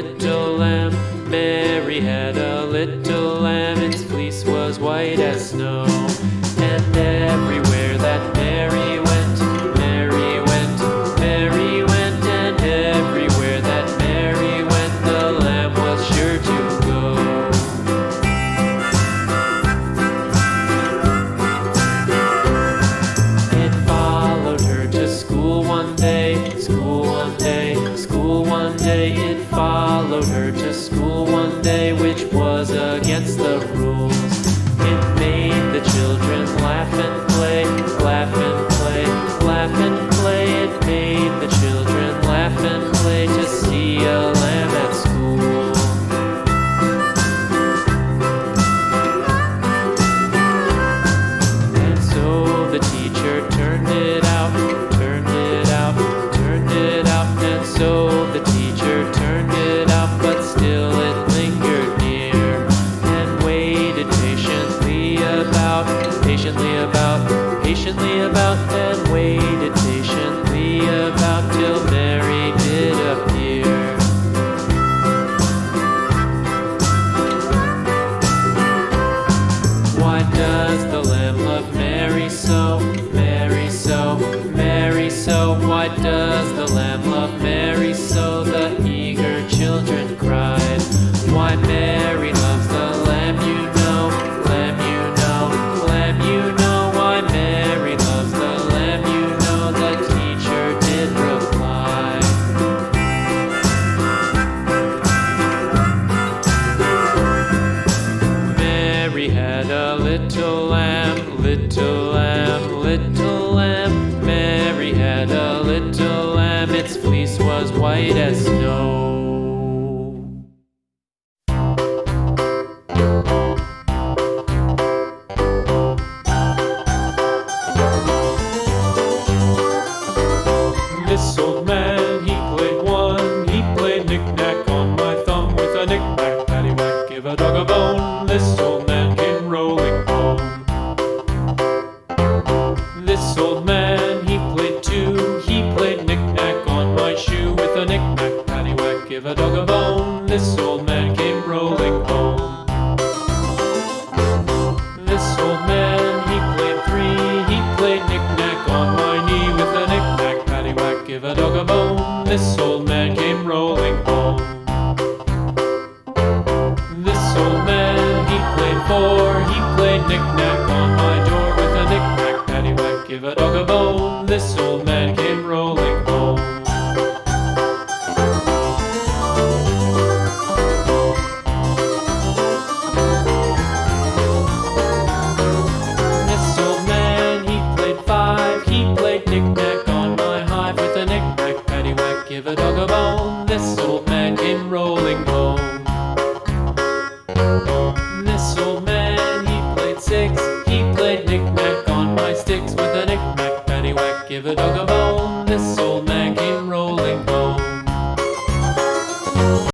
little lamb. Mary had a little lamb, its fleece was white as snow. And everywhere that Mary went, Mary went, Mary went, and everywhere that Mary went, the lamb was sure to go. It followed her to school one day, school one day, school one day. It followed her to school one day, which was against the rules. It made the children laugh and play, laugh and play, laugh and play. It made the children laugh and play to see a lamb at school. And so the teacher turned it out, turned it out, turned it out. And so the teacher turned it out, but still it lingered near and waited patiently about, patiently about, and waited patiently about till Mary did appear. Why does the lamb love Mary so, Mary so, Mary so? Why does the lamb love Mary so? The eager children cried. Why Mary loves the lamb, you know, lamb, you know, lamb, you know. Why Mary loves the lamb, you know, the teacher did reply. Mary had a little lamb, little lamb, little lamb. Mary had a little lamb, its fleece was white as snow. This old man, he played one. He played knick-knack on my thumb with a knick-knack, paddywhack, give a dog a bone. This old man came rolling home. This old man, he played two. He played knick-knack on my shoe with a knick-knack, paddywhack, give a dog a bone. This old man came rolling home. This old man, he played three. He played knick-knack on my knee with a knick-knack, paddywhack, give a dog a bone. This old man came rolling home. This old man, he played four. He played knick-knack on my door with a knick-knack, paddywhack, give a dog a bone. This old man came rolling home. This old man, he played five. He played knick-knack